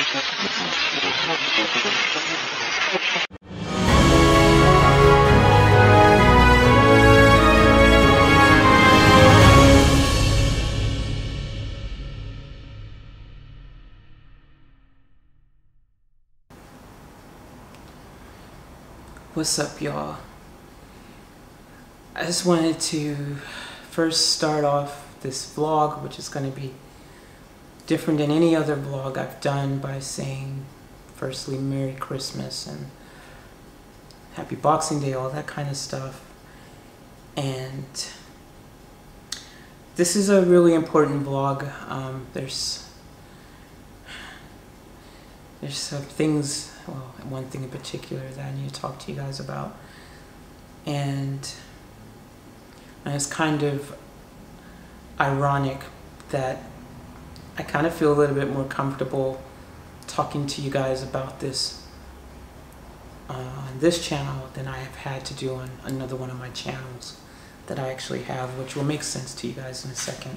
What's up, y'all? I just wanted to first start off this vlog, which is going to be different than any other vlog I've done, by saying firstly Merry Christmas and Happy Boxing Day, all that kind of stuff. And this is a really important vlog. There's some things, well, one thing in particular that I need to talk to you guys about, and it's kind of ironic that I kind of feel a little bit more comfortable talking to you guys about this on this channel than I have had to do on another one of my channels that I actually have, which will make sense to you guys in a second.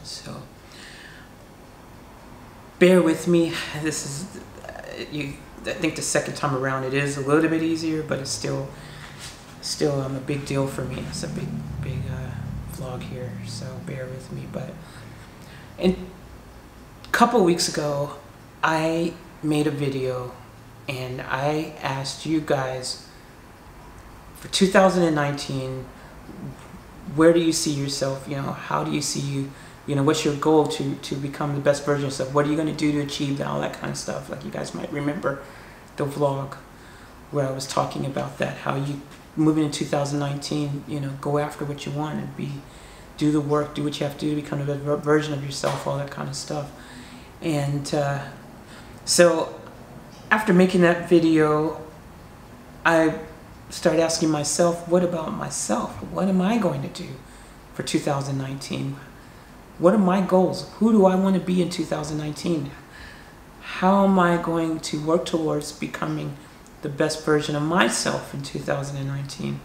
So bear with me. This is I think the second time around it is a little bit easier, but it's still a big deal for me. It's a big vlog here, so bear with me. But a couple weeks ago I made a video and I asked you guys for 2019, where do you see yourself? You know, how do you see you? You know, what's your goal to become the best version of yourself? What are you going to do to achieve that? All that kind of stuff. Like, you guys might remember the vlog where I was talking about that. How you, moving in 2019, you know, go after what you want and do the work, do what you have to do to become the best version of yourself, all that kind of stuff. And so after making that video, I started asking myself, what about myself? What am I going to do for 2019? What are my goals? Who do I want to be in 2019? How am I going to work towards becoming the best version of myself in 2019?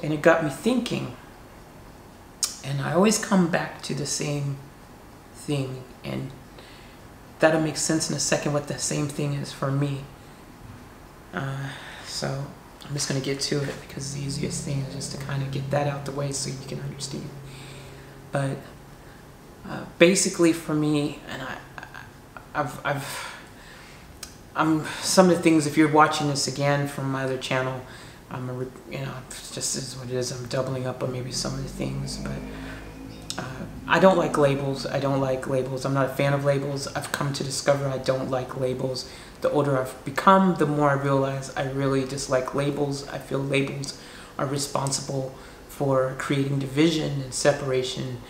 And it got me thinking. And I always come back to the same thing. And that'll make sense in a second what the same thing is for me. So I'm just going to get to it, because the easiest thing is just to kind of get that out the way so you can understand. But basically for me, and I'm some of the things, if you're watching this again from my other channel, you know, it's just is what it is. I'm doubling up on maybe some of the things, but I don't like labels. I don't like labels. I'm not a fan of labels. I've come to discover I don't like labels. The older I've become, the more I realize I really dislike labels. I feel labels are responsible for creating division and separation.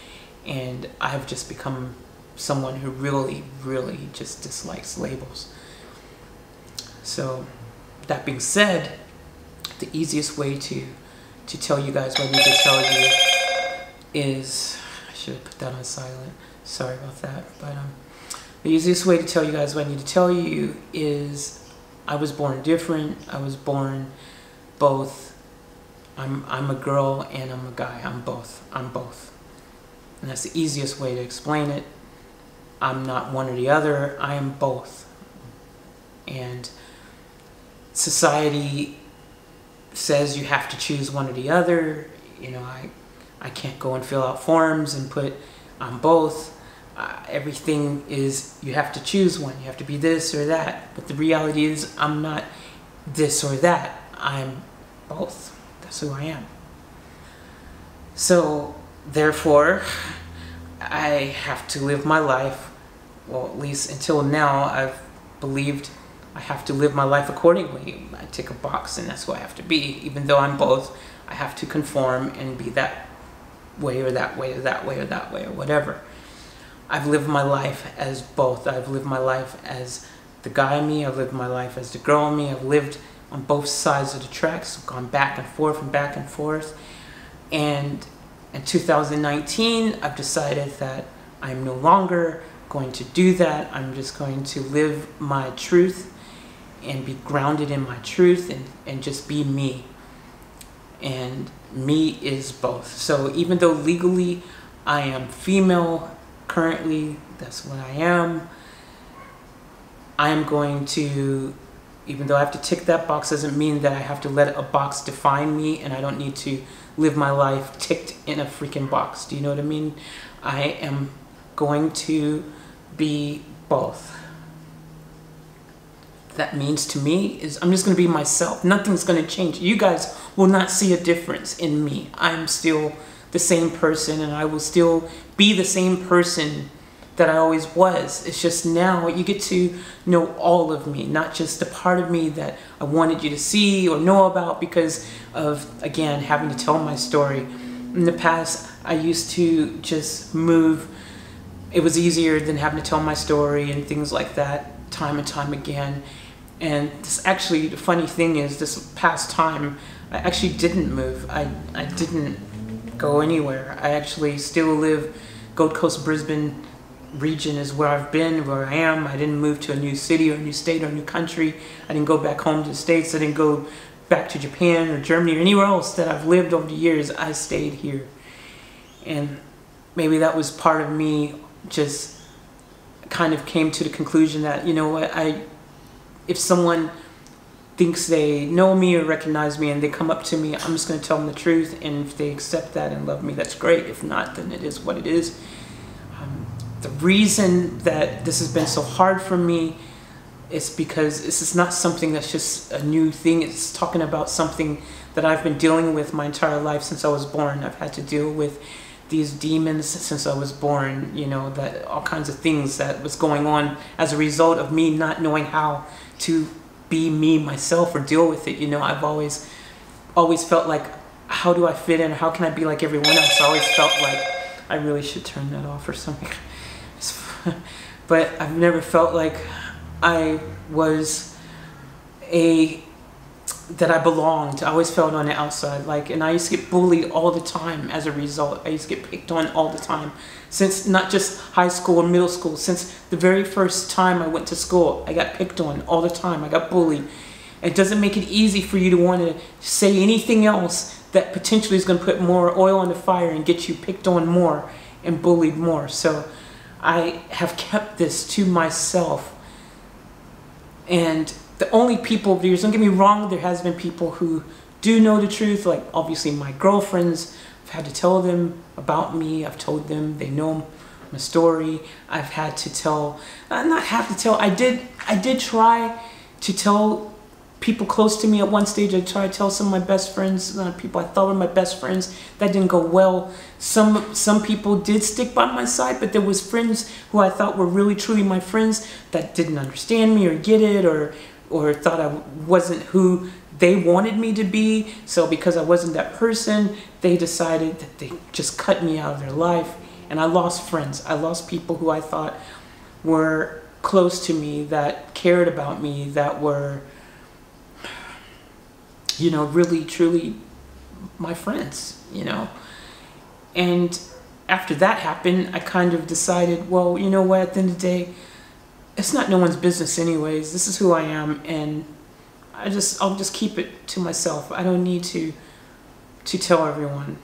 And I have just become someone who really, really just dislikes labels. So that being said, the easiest way to tell you guys what I need to tell you is, I should have put that on silent. Sorry about that. But the easiest way to tell you guys what I need to tell you is I was born different. I was born both. I'm a girl and I'm a guy. I'm both. I'm both. And that's the easiest way to explain it. I'm not one or the other. I am both. And society says you have to choose one or the other. You know, I can't go and fill out forms and put I'm both. Everything is you have to choose one. You have to be this or that. But the reality is I'm not this or that. I'm both. That's who I am. So therefore, I have to live my life, well, at least until now, I've believed I have to live my life accordingly. I tick a box and that's who I have to be. Even though I'm both, I have to conform and be that way or that way or that way or that way or whatever. I've lived my life as both. I've lived my life as the guy in me. I've lived my life as the girl in me. I've lived on both sides of the tracks, gone back and forth and back and forth. And in 2019, I've decided that I'm no longer going to do that. I'm just going to live my truth and be grounded in my truth and just be me. And me is both. So even though legally I am female currently. That's what I am. I am going to, even though I have to tick that box, doesn't mean that I have to let a box define me, and I don't need to live my life ticked in a freaking box. Do you know what I mean? I am going to be both. That means to me is I'm just going to be myself. Nothing's going to change. You guys will not see a difference in me. I'm still the same person, and I will still be the same person that I always was. It's just now you get to know all of me, not just the part of me that I wanted you to see or know about because of, again, having to tell my story. In the past, I used to just move. It was easier than having to tell my story and things like that time and time again. And this, actually, the funny thing is, this past time, I actually didn't move. I didn't go anywhere. I actually still live Gold Coast, Brisbane region is where I've been, where I am. I didn't move to a new city or a new state or a new country. I didn't go back home to the States. I didn't go back to Japan or Germany or anywhere else that I've lived over the years. I stayed here. And maybe that was part of me just kind of came to the conclusion that, you know what, if someone thinks they know me or recognize me and they come up to me, I'm just going to tell them the truth. And if they accept that and love me, that's great. If not, then it is what it is. The reason that this has been so hard for me is because this is not something that's just a new thing. It's talking about something that I've been dealing with my entire life since I was born. I've had to deal with these demons since I was born, you know, that all kinds of things that was going on as a result of me not knowing how to be me myself or deal with it. You know, I've always felt like, how do I fit in? How can I be like everyone else? I always felt like I really should turn that off or something. But I've never felt like I was that I belonged. I always felt on the outside, like, and I used to get bullied all the time as a result. I used to get picked on all the time, since not just high school or middle school, since the very first time I went to school, I got picked on all the time. I got bullied. It doesn't make it easy for you to want to say anything else that potentially is going to put more oil on the fire and get you picked on more and bullied more. So I have kept this to myself. And the only people over the years, don't get me wrong, there has been people who do know the truth, like obviously my girlfriends. I've had to tell them about me. I've told them, they know my story. I've had to tell, not have to tell, I did try to tell people close to me at one stage. I tried to tell some of my best friends, people I thought were my best friends. That didn't go well. Some people did stick by my side, but there was friends who I thought were really truly my friends that didn't understand me or get it, or thought I wasn't who they wanted me to be. So because I wasn't that person, they decided that they just cut me out of their life. And I lost friends. I lost people who I thought were close to me, that cared about me, that were, you know, really, truly my friends, you know. And after that happened, I kind of decided, well, you know what, at the end of the day, it's not no one's business anyways. This is who I am, and I'll just keep it to myself. I don't need to tell everyone.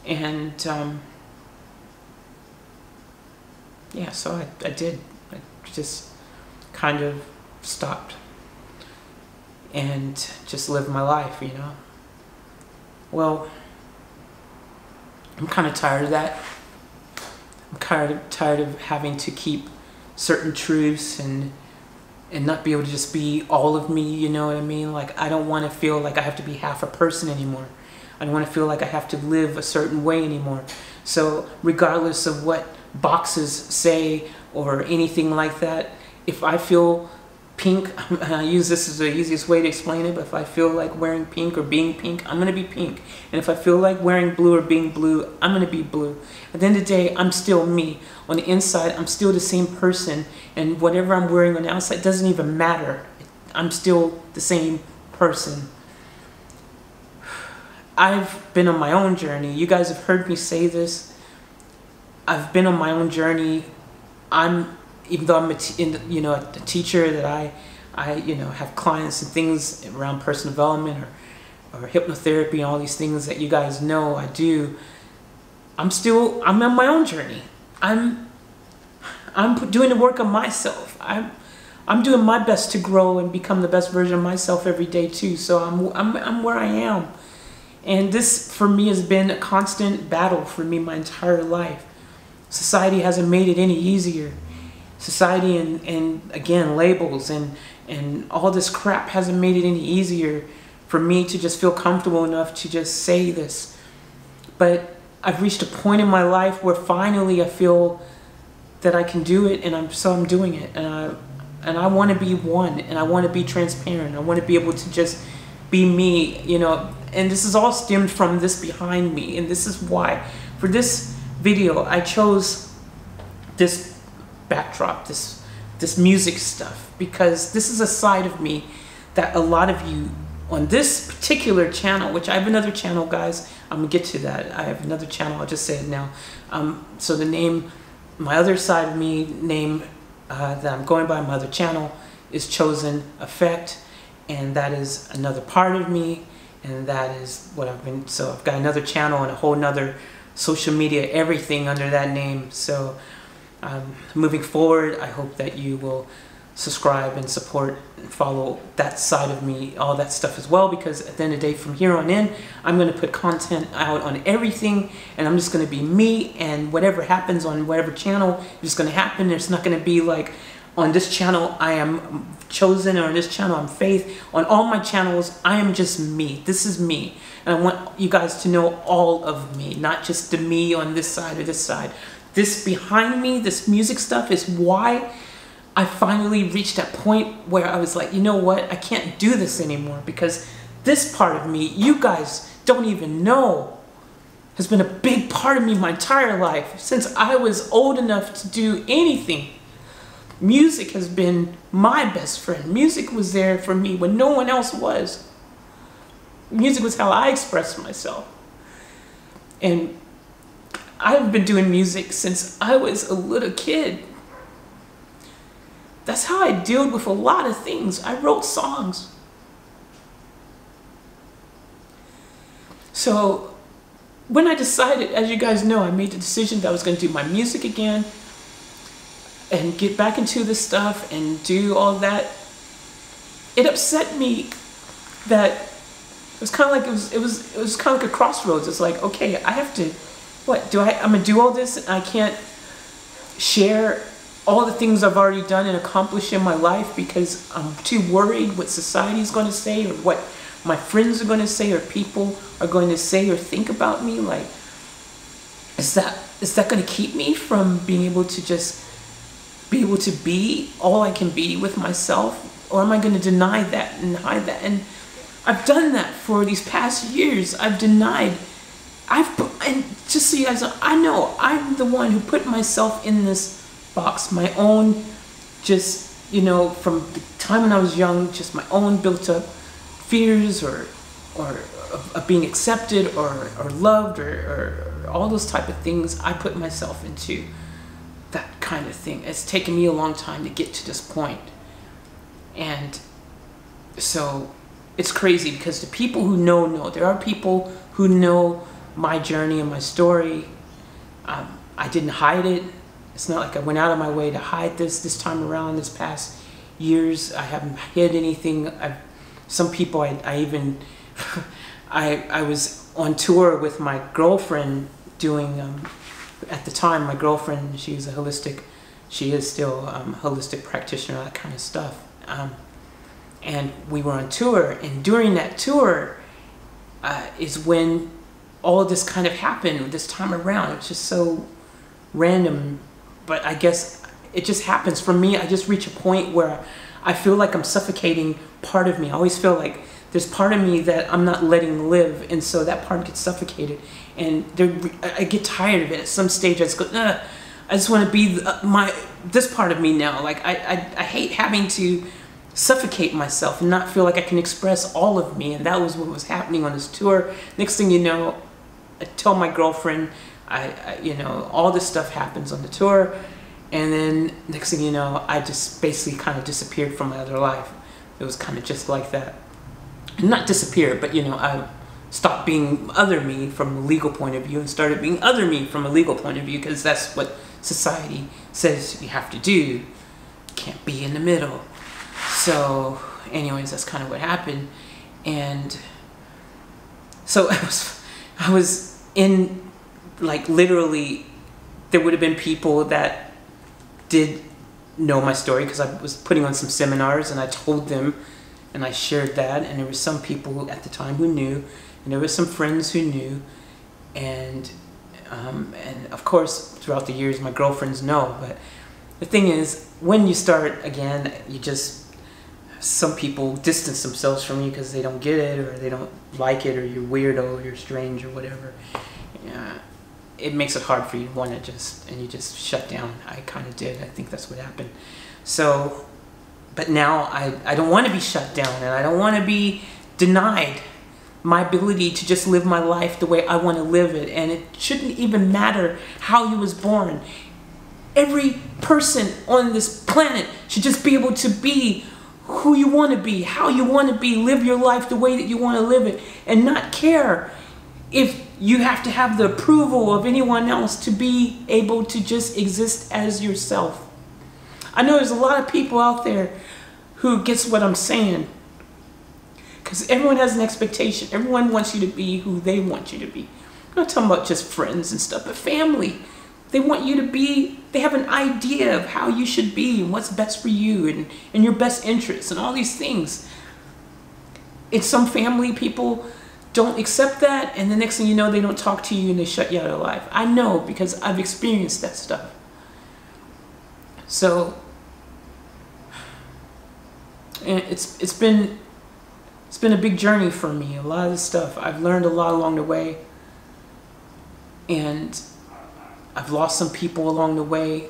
And yeah, so I did. I just kind of stopped and just lived my life, you know. Well, I'm kind of tired of that. I'm tired of having to keep certain truths and not be able to just be all of me, you know what I mean? Like, I don't want to feel like I have to be half a person anymore. I don't want to feel like I have to live a certain way anymore. So regardless of what boxes say or anything like that, if I feel pink, I use this as the easiest way to explain it, but if I feel like wearing pink or being pink, I'm going to be pink. And if I feel like wearing blue or being blue, I'm going to be blue. At the end of the day, I'm still me. On the inside, I'm still the same person, and whatever I'm wearing on the outside doesn't even matter. I'm still the same person. I've been on my own journey. You guys have heard me say this. I've been on my own journey. Even though I'm a teacher, that I have clients and things around personal development or hypnotherapy and all these things that you guys know I do, I'm on my own journey. I'm doing the work on myself. I'm doing my best to grow and become the best version of myself every day too. So I'm where I am. And this for me has been a constant battle for me my entire life. Society hasn't made it any easier. Society and again, labels and all this crap hasn't made it any easier for me to just feel comfortable enough to just say this. But I've reached a point in my life where finally I feel that I can do it, and I'm doing it. And I want to be one, and I want to be transparent. I want to be able to just be me, you know. And this is all stemmed from this behind me, and this is why for this video I chose this backdrop, this music stuff, because this is a side of me that a lot of you on this particular channel, which I have another channel, guys, I'm gonna get to that. I have another channel, I'll just say it now. So the name, my other side of me name that I'm going by, my other channel, is Chosen Effect, and that is another part of me, and that is what I've been. So I've got another channel and a whole nother social media, everything under that name. So moving forward, I hope that you will subscribe and support and follow that side of me, all that stuff as well, because at the end of the day, from here on in, I'm going to put content out on everything, and I'm just going to be me, and whatever happens on whatever channel is just going to happen. It's not going to be like on this channel I am Chosen, or on this channel I'm Faith. On all my channels I am just me. This is me, and I want you guys to know all of me, not just the me on this side or this side. This behind me, this music stuff, is why I finally reached that point where I was like, you know what, I can't do this anymore, because this part of me, you guys don't even know, has been a big part of me my entire life. Since I was old enough to do anything, music has been my best friend. Music was there for me when no one else was. Music was how I expressed myself. And I've been doing music since I was a little kid. That's how I dealt with a lot of things. I wrote songs. So when I decided, as you guys know, I made the decision that I was going to do my music again and get back into this stuff and do all that, it upset me that it was kind of like it was kind of like a crossroads. It's like, okay, I have to, I'm gonna do all this and I can't share all the things I've already done and accomplished in my life because I'm too worried what society's going to say, or what my friends are going to say, or people are going to say or think about me. Like, is that going to keep me from being able to just be able to be all I can be with myself? Or am I going to deny that and hide that? And I've done that for these past years. I've denied. And just so you guys know, I know I'm the one who put myself in this box, my own, just, you know, from the time when I was young, just my own built up fears or of being accepted or loved or all those type of things. I put myself into that kind of thing. It's taken me a long time to get to this point. And so it's crazy, because the people who know, there are people who know my journey and my story. I didn't hide it. It's not like I went out of my way to hide this time around. This past years, I haven't hid anything. Some people, I even, I was on tour with my girlfriend doing, at the time, my girlfriend, she is still a holistic practitioner, that kind of stuff. And we were on tour, and during that tour is when all of this kind of happened this time around. It's just so random. But I guess it just happens for me. I just reach a point where I feel like I'm suffocating part of me. I always feel like there's part of me that I'm not letting live, and so that part gets suffocated. And I get tired of it. At some stage, I just go, ugh, I just want to be this part of me now. Like I hate having to suffocate myself and not feel like I can express all of me. And that was what was happening on this tour. Next thing you know, I tell my girlfriend, you know, all this stuff happens on the tour, and then next thing you know, I just basically kind of disappeared from my other life. It was kind of just like that. Not disappeared, but you know, stopped being other me from a legal point of view and started being other me from a legal point of view, because that's what society says you have to do. You can't be in the middle. So anyways, that's kind of what happened. And so I was in, like, literally, there would have been people that did know my story because I was putting on some seminars and I told them and I shared that, and there were some people at the time who knew, and there were some friends who knew, and of course throughout the years my girlfriends know. But the thing is, when you start again, you just, some people distance themselves from you because they don't get it, or they don't like it, or you're weirdo, or you're strange, or whatever. It makes it hard for you to want to you just shut down. I kind of did. I think that's what happened. So, but now I don't want to be shut down, and I don't want to be denied my ability to just live my life the way I want to live it. And it shouldn't even matter how you was born. Every person on this planet should just be able to be who you want to be, how you want to be, live your life the way that you want to live it, and not care if you have to have the approval of anyone else to be able to just exist as yourself. I know there's a lot of people out there who gets what I'm saying, because everyone has an expectation. Everyone wants you to be who they want you to be. I'm not talking about just friends and stuff, but family. They want you to be, they have an idea of how you should be and what's best for you and your best interests and all these things. In some family, people don't accept that, and the next thing you know, they don't talk to you and they shut you out of life. I know, because I've experienced that stuff. So, and it's been a big journey for me. A lot of this stuff, I've learned a lot along the way, and I've lost some people along the way,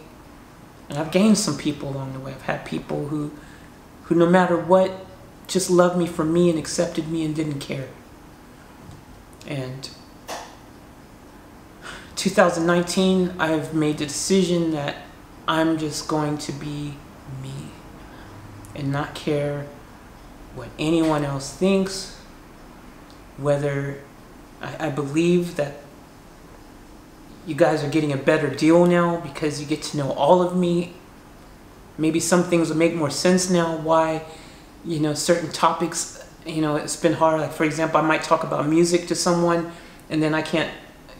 and I've gained some people along the way. I've had people who no matter what, just loved me for me and accepted me and didn't care. And 2019, I've made the decision that I'm just going to be me and not care what anyone else thinks, whether I believe that you guys are getting a better deal now because you get to know all of me. Maybe some things will make more sense now, why, you know, certain topics, you know, it's been hard. Like, for example, I might talk about music to someone and then I can't,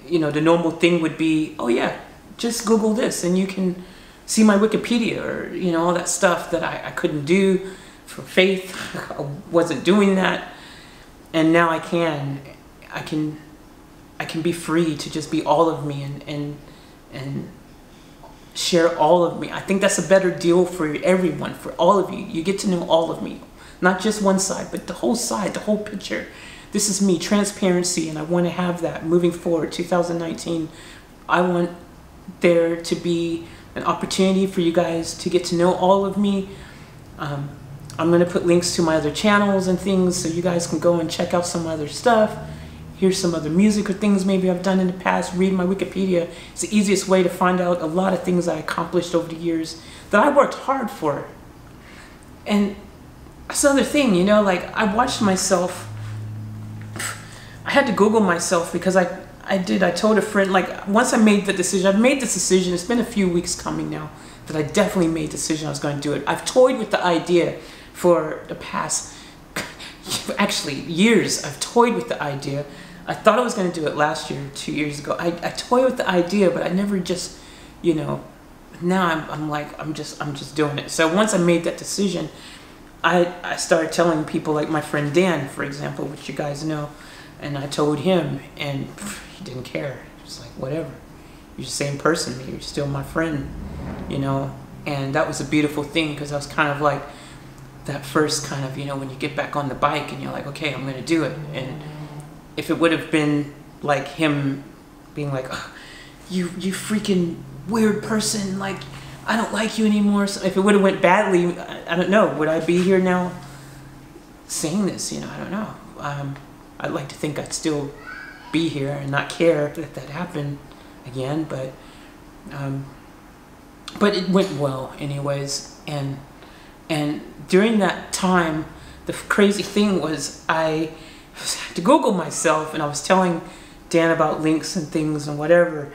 you know, the normal thing would be, oh yeah, just Google this and you can see my Wikipedia, or, you know, all that stuff that I couldn't do for faith. I wasn't doing that. And now I can be free to just be all of me and share all of me. I think that's a better deal for everyone, for all of you. You get to know all of me. Not just one side, but the whole side, the whole picture. This is me, transparency, and I want to have that moving forward. 2019, I want there to be an opportunity for you guys to get to know all of me. I'm going to put links to my other channels and things so you guys can go and check out some other stuff. Here's some other music or things maybe I've done in the past. Read my Wikipedia. It's the easiest way to find out a lot of things I accomplished over the years that I worked hard for. And that's another thing, you know, like, I watched myself. I had to Google myself because I told a friend, like, once I made the decision, I've made this decision, it's been a few weeks coming now, that I definitely made the decision I was going to do it. I've toyed with the idea for the past, actually, years. I've toyed with the idea. I thought I was going to do it last year, 2 years ago. I toyed with the idea, but I never just, you know, now I'm like, I'm just doing it. So once I made that decision, I started telling people, like my friend Dan, for example, which you guys know, and I told him, and he didn't care. He was like, whatever. You're the same person. You're still my friend, you know. And that was a beautiful thing, because I was kind of like that first kind of, you know, when you get back on the bike and you're like, okay, I'm going to do it. And if it would have been like him being like, oh, you freaking weird person, like, I don't like you anymore. So if it would have went badly, I don't know. Would I be here now saying this? You know, I don't know. I'd like to think I'd still be here and not care that that happened again. But it went well anyways. And during that time, the crazy thing was I had to Google myself, and I was telling Dan about links and things and whatever,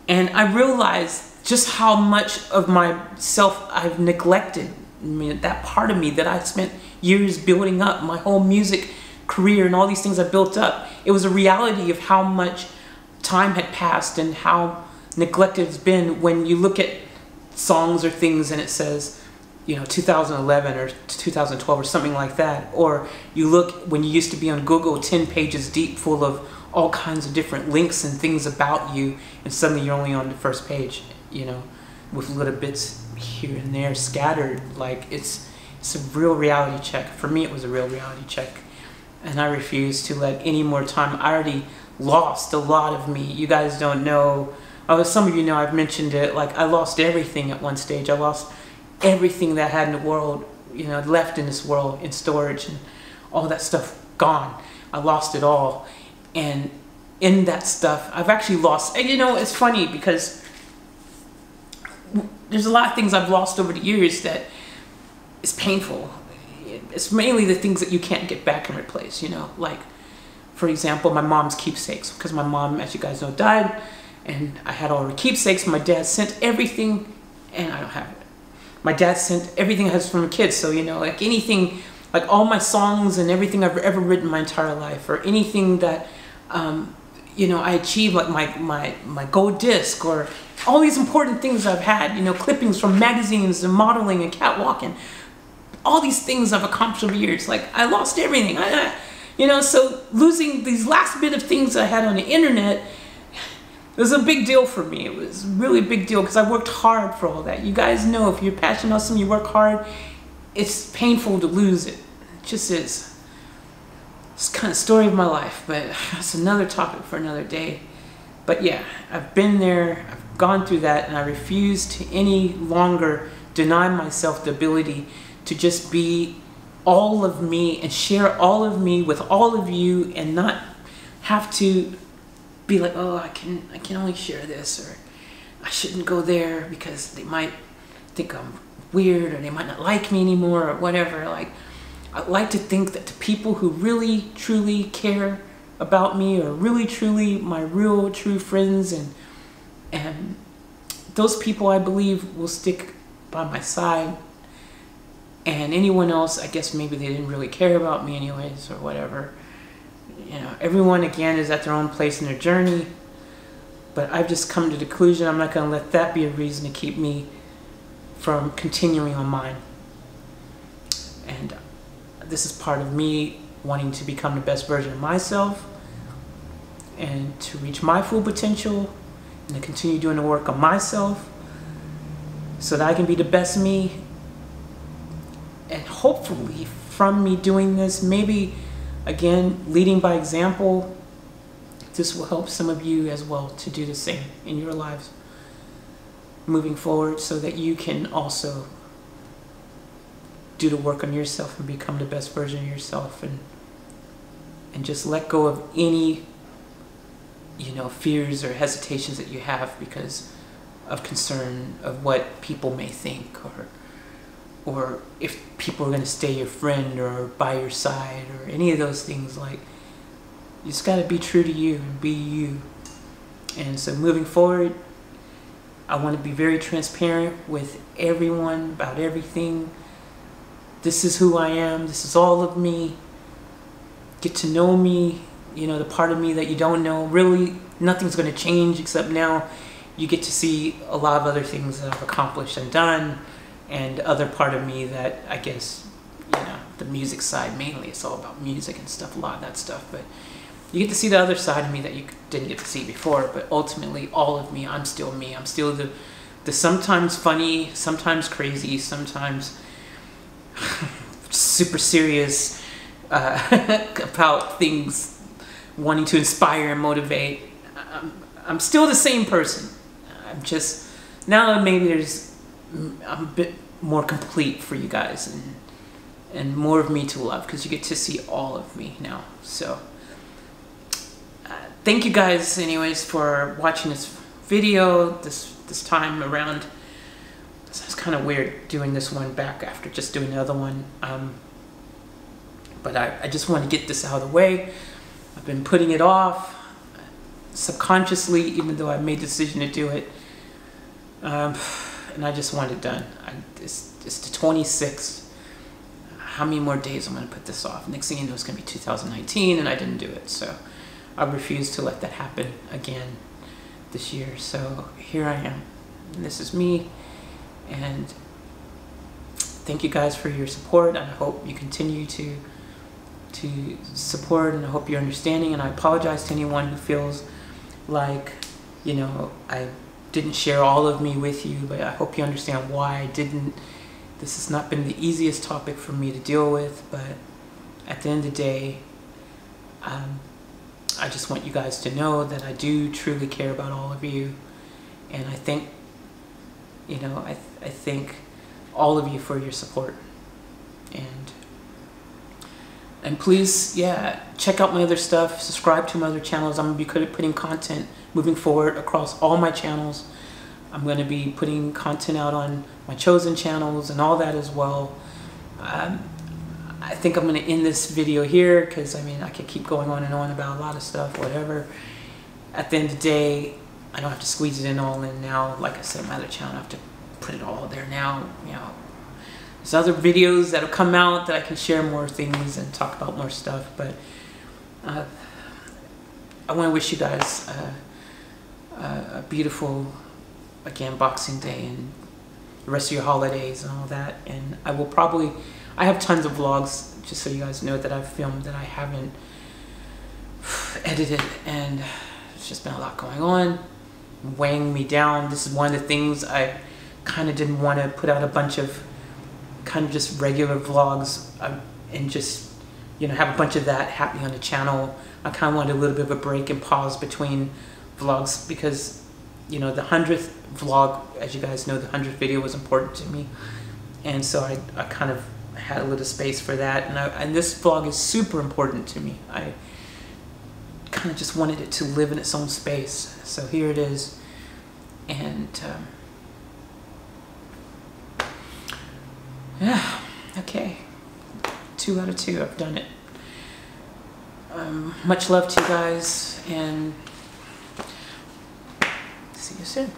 and I realized just how much of myself I've neglected. I mean, that part of me that I spent years building up, my whole music career and all these things I built up. It was a reality of how much time had passed and how neglected it's been when you look at songs or things and it says, you know, 2011 or 2012 or something like that. Or you look when you used to be on Google 10 pages deep full of all kinds of different links and things about you, and suddenly you're only on the first page, you know, with little bits here and there scattered. Like it's a real reality check. For me, it was a real reality check. And I refuse to let any more time. I already lost a lot of me. You guys don't know. Some of you know I've mentioned it. Like I lost everything at one stage. I lost everything that I had in the world, you know, left in this world in storage, and all that stuff gone. I lost it all. And in that stuff, I've actually lost. And you know, it's funny because there's a lot of things I've lost over the years that is painful. It's mainly the things that you can't get back and replace, you know, like, for example, my mom's keepsakes, because my mom, as you guys know, died, and I had all her keepsakes. My dad sent everything, and I don't have it. My dad sent everything I had from a kid, so, you know, like anything, like all my songs and everything I've ever written my entire life, or anything that, you know, I achieved, like my gold disc, or all these important things I've had, you know, clippings from magazines and modeling and catwalking. All these things I've accomplished over years. Like I lost everything. You know, so losing these last bit of things I had on the internet was a big deal for me. It was really a big deal because I worked hard for all that. You guys know if you're passionate about something, you work hard, it's painful to lose it. It just is. It's kind of story of my life, but that's another topic for another day. But yeah, I've been there, I've gone through that, and I refuse to any longer deny myself the ability to just be all of me and share all of me with all of you, and not have to be like, oh, I can only share this, or I shouldn't go there because they might think I'm weird, or they might not like me anymore, or whatever. Like, I like to think that the people who really truly care about me are really truly my real true friends, and those people I believe will stick by my side. And anyone else, I guess maybe they didn't really care about me anyways, or whatever. You know, everyone, again, is at their own place in their journey. But I've just come to the conclusion I'm not going to let that be a reason to keep me from continuing on mine. And this is part of me wanting to become the best version of myself, and to reach my full potential, and to continue doing the work on myself so that I can be the best me. And hopefully from me doing this, maybe again leading by example, this will help some of you as well to do the same in your lives moving forward, so that you can also do the work on yourself and become the best version of yourself, and just let go of any, you know, fears or hesitations that you have because of concern of what people may think, or if people are going to stay your friend or by your side, or any of those things. Like, you just got to be true to you and be you. And so moving forward, I want to be very transparent with everyone about everything. This is who I am. This is all of me. Get to know me, you know, the part of me that you don't know. Really, nothing's going to change, except now you get to see a lot of other things that I've accomplished and done. And other part of me that, I guess, you know, the music side mainly, it's all about music and stuff, a lot of that stuff. But you get to see the other side of me that you didn't get to see before. But ultimately, all of me, I'm still me. I'm still the sometimes funny, sometimes crazy, sometimes super serious about things, wanting to inspire and motivate. I'm still the same person. I'm just, now maybe I'm a bit more complete for you guys, and more of me to love, because you get to see all of me now. So thank you guys anyways for watching this video this time around. It's kind of weird doing this one back after just doing the other one, But I just want to get this out of the way. I've been putting it off subconsciously, even though I made the decision to do it. And I just want it done. It's the 26th. How many more days I'm going to put this off? Next thing you know, it's going to be 2019, and I didn't do it. So I refuse to let that happen again this year. So here I am. And this is me. And thank you guys for your support. And I hope you continue to support, and I hope you're understanding. And I apologize to anyone who feels like, you know, I didn't share all of me with you, but I hope you understand why I didn't. This has not been the easiest topic for me to deal with, but at the end of the day, I just want you guys to know that I do truly care about all of you. And I think, you know, I thank all of you for your support. And please, yeah, check out my other stuff, subscribe to my other channels. I'm going to be putting content moving forward across all my channels. I'm going to be putting content out on my chosen channels and all that as well. I think I'm going to end this video here because, I mean, I could keep going on and on about a lot of stuff, whatever. At the end of the day, I don't have to squeeze it in all in now. Like I said, my other channel, I have to put it all there now, you know. There's other videos that will come out that I can share more things and talk about more stuff, but I want to wish you guys a beautiful, again, Boxing Day and the rest of your holidays and all that. And I will probably, I have tons of vlogs, just so you guys know, that I've filmed that I haven't edited, and it's just been a lot going on, weighing me down. This is one of the things I kind of didn't want to put out a bunch of kind of just regular vlogs and just, you know, have a bunch of that happening on the channel. I kind of wanted a little bit of a break and pause between vlogs because, you know, the 100th vlog, as you guys know, the 100th video was important to me, and so I kind of had a little space for that, and this vlog is super important to me. I kind of just wanted it to live in its own space, so here it is. And yeah, okay, 2 out of 2, I've done it. Much love to you guys, and see you soon.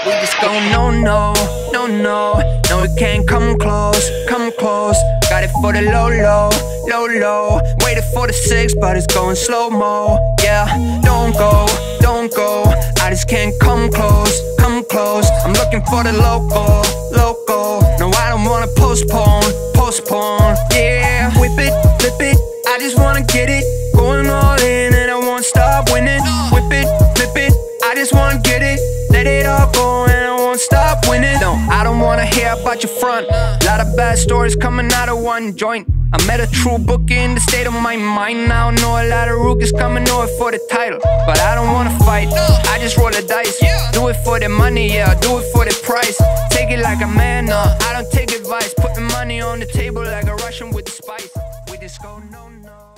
We just go no, no, no, no. No, we can't come close, come close. Got it for the low, low, low, low. Waited for the 6, but it's going slow-mo. Yeah, don't go, don't go. I just can't come close, come close. I'm looking for the local, local. No, I don't wanna postpone, postpone. Yeah, whip it, flip it. I just wanna get it, going all in, and I won't stop winning. Whip it, flip it. I just wanna get it, let it all go, and I won't stop winning. No, I don't wanna hear about your front. Lot of bad stories coming out of one joint. I met a true bookie in the state of my mind. Now I know a lot of rookies coming over for the title, but I don't wanna fight, I just roll the dice. Do it for the money, yeah, do it for the price. Take it like a man, I don't take advice. Putting money on the table like a Russian with the spice. We just go no, no.